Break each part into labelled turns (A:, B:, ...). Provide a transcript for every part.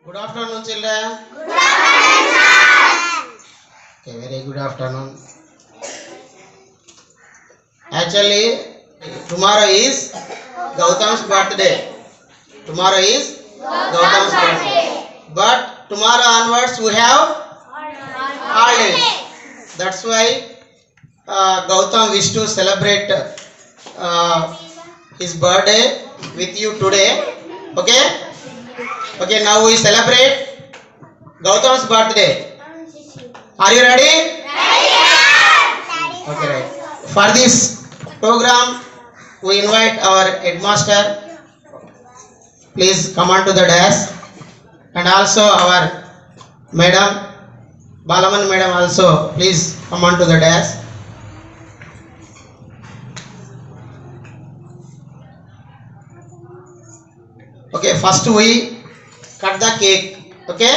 A: Good afternoon, children.
B: Good afternoon.
A: Okay, very good afternoon. Actually, tomorrow is Gautam's birthday. Tomorrow is Gautam's birthday. But tomorrow onwards we have holidays. That's why Gautam wished to celebrate his birthday with you today. Okay? Okay, now we celebrate Gautam's birthday. Are you ready? Okay, right. For this program, we invite our headmaster. Please come on to the desk. And also our madam, Balaman madam also, please come on to the desk. Okay, first we cut the cake. Okay?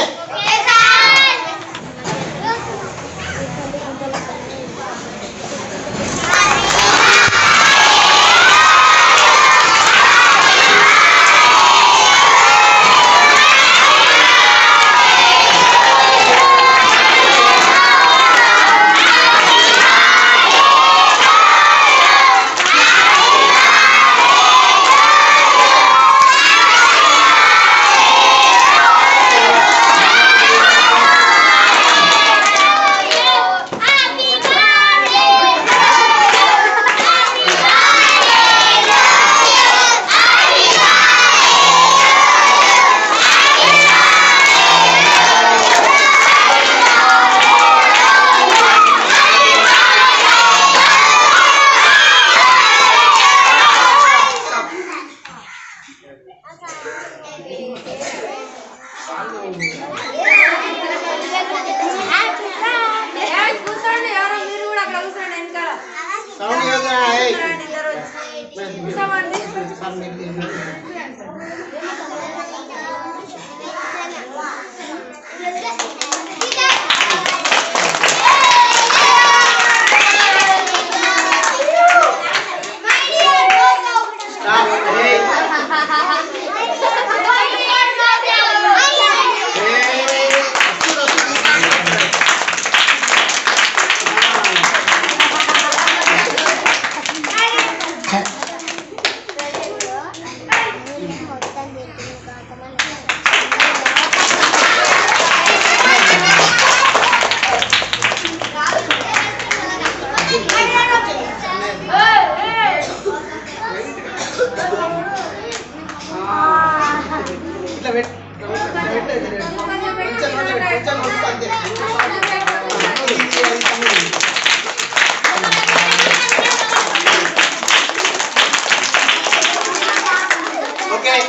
A: Okay,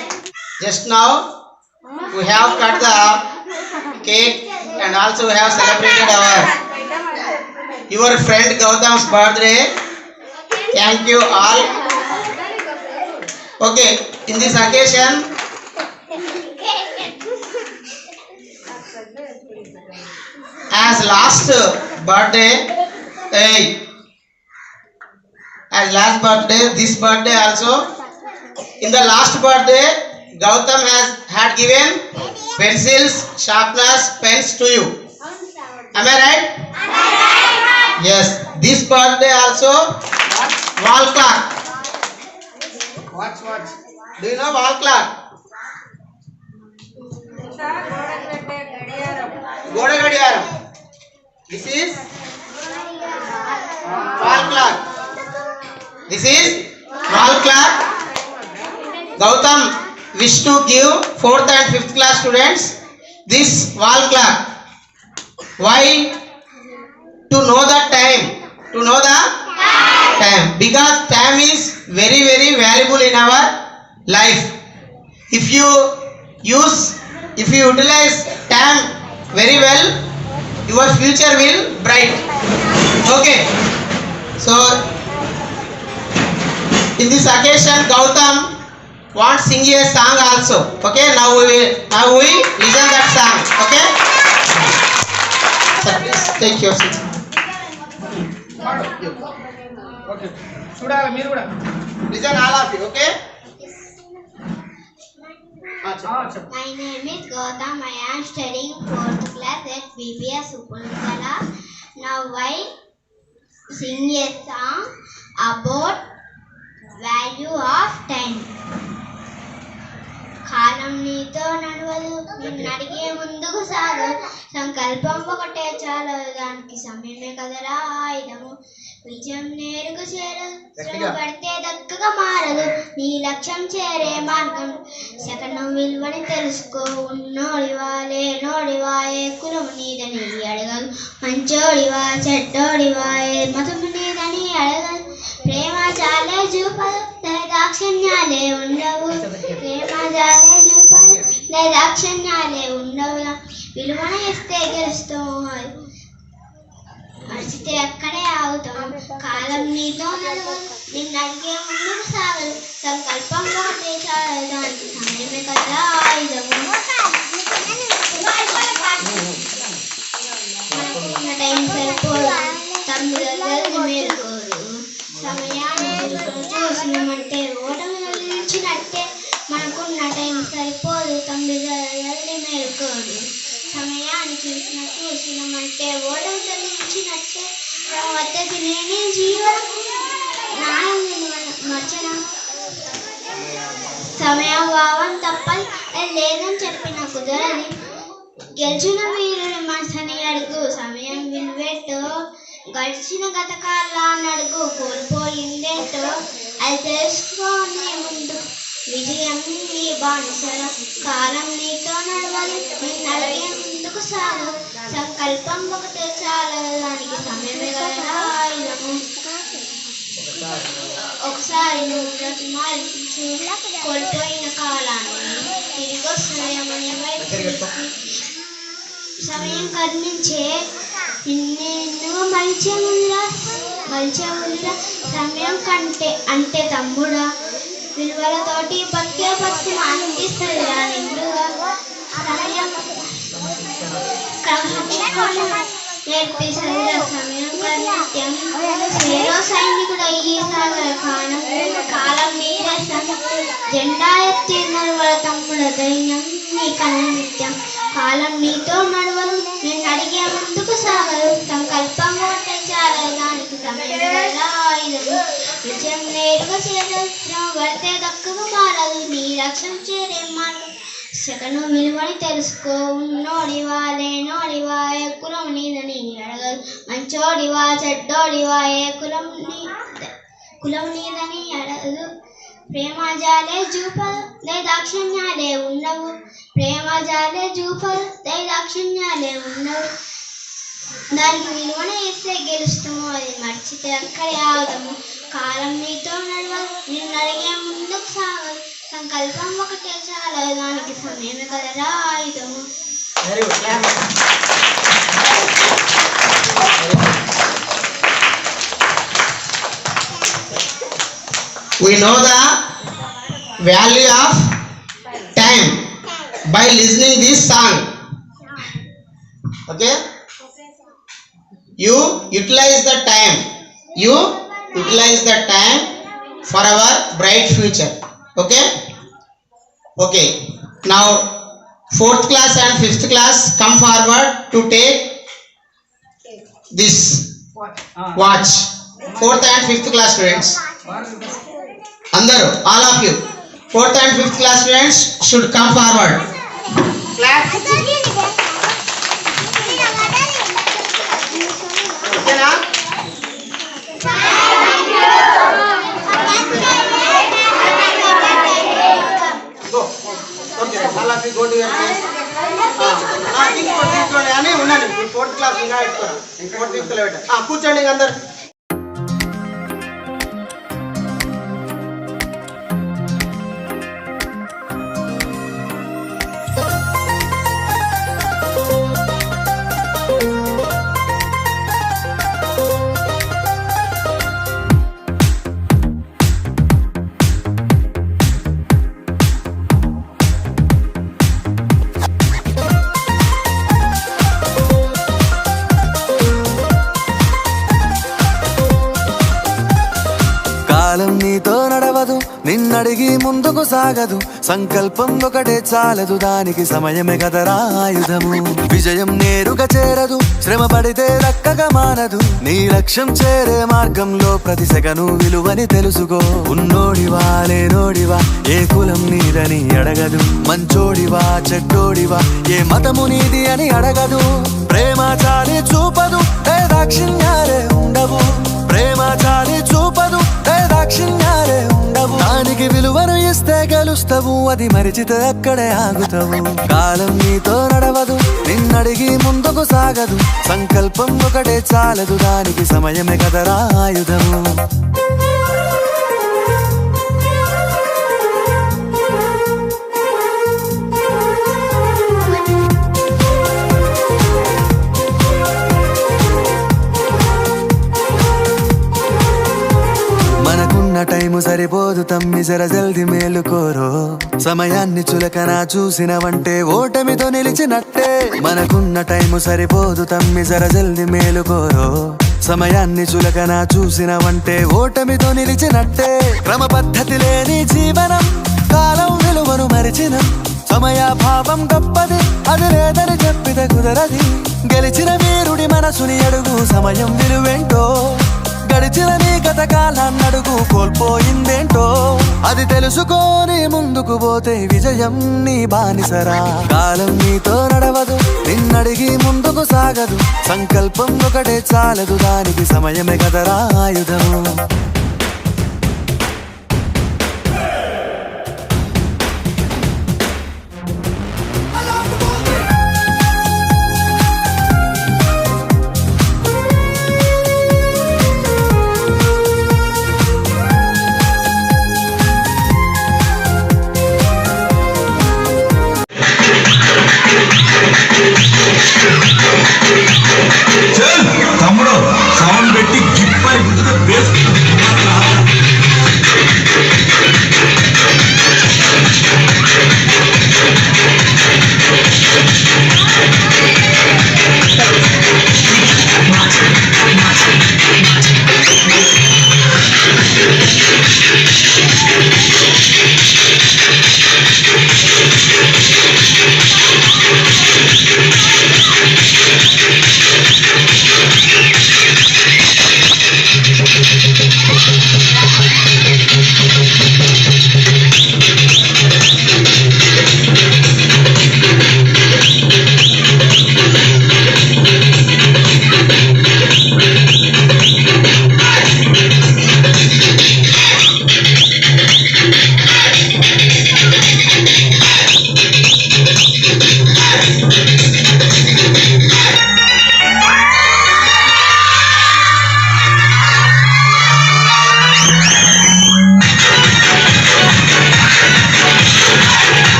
A: just now we have cut the cake and also we have celebrated your friend Gautam's birthday. Thank you all. Okay, in this occasion, as last birthday, this birthday also. In the last birthday, Gautam had given pencils, sharpeners, pens to you. Am I right? Yes. This birthday also wall clock. What? Do you know wall clock? Goda Gadiyaram. This is wall clock. This is wall clock. Gautam wished to give 4th and 5th class students this wall clock. Why? To know the time. Because time is very, very valuable in our life. If you utilize time very well, your future will bright. Okay. So in this occasion, Gautam wants sing a song also. Okay. Now we listen that song. Okay. Sir, please take your seat. Okay. Listen all of you. Okay.
B: My name is Gautam. I am studying 4th class at BPS Uppununthala. Now I sing a song about value of time. కాలం నీతో నడవదు, నిన్ను అడిగే ముందుకు సాగు, సంకల్పం ఒకటే చాలు, దానికి సమయమే కదరా ఆయుధము. విజయం నేరుగా చేరదు, శ్రమ పడితే దక్కగా మారదు, నీ లక్ష్యం చేరే మార్గం. సెకనం విలువని తెలుసుకో, ఉన్నోడివా లేనోడివా, ఏ కులం నీదని అడగదు, మంచోడివా చెడ్డోడివా, ఏ మతము నీదని అడగదు. ప్రేమ చాలే చూపదు, దాక్షిణ్యాలే ఉండవు, ప్రేమ చాలే చూపదు, దాక్షిణ్యాలే ఉండవు. విలువను ఇస్తే గెలుస్తాము, మర్చితే అక్కడే ఆగుతాం. కాలం నీతో నడవదు, నిన్ను అడిగే ముందుకు సాగదు, సంకల్పం ఒకటే చాలు, దానికి సమయమే కదా ఆయుధము. మనకున్న టైం సరిపోదు, తమ్ముడు మేలుకోరు, సమయాన్ని చూసినామంటే ఓటమి నిలిచినట్టే. మనకున్న టైం సరిపోదు, తమ్ముడు మేలుకోరు, సమయాన్ని చూసినామంటే ఓటమి నిలిచినట్టే. వద్దది నేనే జీవనం మర్చన, సమయం భావం తప్పది, అది లేదని చెప్పిన కుదరది. గెలిచిన వీరుని మనసని అడుగు, సమయం విలువేటో, గడిచిన గతకాలా నడుగు, కోల్పోయిందేటో అది తెలుసుకోని ముందు. విజయం నీ బానిసర, కాలం నీతో నడవదు, నిన్ను అడిగే ముందుకు సాగు, సంకల్పం ఒకటే చాలు, దానికి సమయమే కదా ఆయుధము. ఒకసారి నువ్వు బ్రతిమాలించు, కోల్పోయిన కాలాన్ని తిరిగి వస్తాయమని వైపు సమయం కర్మించే నిన్ను మలిచే ముందురా సమయం కంటే అంటే తమ్ముడా, విలువలతోటి బతికే బతుకు ఆనందిస్తుందిరా నిండుగా. సమయం నేర్పిస్తుందిరా సమయం కర్నిత్యం, చేరో సైనికుడు అయ్యి సాగర కాలం, కాలం మీరే జెండా ఎత్తి నడవల తమ్ముడ దైన్యం నీ కనిత్యం. కాలం నీతో నడవదు, నిన్ను అడిగే ముందుకు సాగరు, సంకల్పం ఒకటే చాలు, దానికి సమయం ఆయుధము. విజయం నేరుగా చేరదు, శ్రమ పడితే దక్కగా మారదు, నీ లక్ష్యం చేరే మార్గం. సెకను విలువని తెలుసుకో, ఉన్నోడివా లేనోడివా, ఏ కులం నీదని అడగదు, మంచోడివా చెడ్డోడివా, ఏ కులం నీదని అడగదు. ప్రేమ జాలే చూపదు, దాక్షిణ్యాలే ఉండవు, ప్రేమ జాలే చూపదు, దాక్షిణ్యాలే ఉండవు. దానికి విలువను ఇస్తే గెలుస్తాము, అది మర్చితే అక్కడే ఆగుతాము. కాలం నీతో నడవదు, నిన్ను అడిగే ముందుకు సాగదు, సంకల్పం ఒకటే చాలు, దానికి సమయమే కదరా ఆయుధము.
A: We know the value of time by listening this song. Okay? You utilize the time. You utilize the time for our bright future. Okay? Okay. Now 4th class and 5th class come forward to take this watch. 4th and 5th class students. Andaru, all of you. 4th and 5th class students should come forward. Class. Okay, na? Go. Okay, all of you go to your place. తీసుకోండి అని ఉన్నాను. 4th class ఇంకా పెట్టుకోరా. 4th 5th లో పెట్టా. కూర్చోండి అందరు.
C: నిన్నడిగి ముందుకు సాగదు, సంకల్పం ఒకటే చాలదు, దానికి సమయమే కదరా ఆయుధము. విజయం నేరుగా చేరదు, శ్రమ పడితే దక్కగా మానదు, నీ లక్ష్యం చేరే మార్గంలో ప్రతి సెకను విలువని తెలుసుకో. ఉన్నోడివా లేనోడివా, ఏ కులం నీదని అడగదు, మంచోడివా చెడ్డోడివా, ఏ మతము నీది అని అడగదు. ప్రేమ చాలి చూపదు, దాక్షిణ్యాలే ఉండవు, ప్రేమ చాలి చూపదు, దాక్షిణ్యాలే ఉండవు. దానికి విలువను ఇస్తే గెలుస్తావు, అది మరిచితే అక్కడే ఆగుతావు. కాలం నీతో నడవదు, నిన్నడిగి ముందుకు సాగదు, సంకల్పం ఒకటే చాలదు, దానికి సమయమే కదరా ఆయుధము. టైము సరిపోదు తమ్మి, జర జల్ది మేలుకోరో. సమయాన్ని చులకన చూసినవంటే ఓటమితో నిలిచినట్టే. మనకున్న టైము సరిపోదు తమ్మి, జర జల్ది మేలుకోరో. సమయాన్ని చులకన చూసినవంటే ఓటమితో నిలిచినట్టే. క్రమ పద్ధతి లేని జీవనం, కాలం విలువను మరిచినం. సమయాభావం గొప్పది, అది లేదని చెప్పితే కుదరది. గెలిచిన వీరుడి మనసుని అడుగు, సమయం విలువేంటో. గడిచిన నీ గత కాలాన్నడుగు, కోల్పోయిందేంటో. అది తెలుసుకొని ముందుకు పోతే విజయం నీ బానిసరా. కాలం నీతో నడవదు, నిన్నడిగి ముందుకు సాగదు, సంకల్పం ఒకటే చాలదు, దానికి సమయమే కదరా ఆయుధము.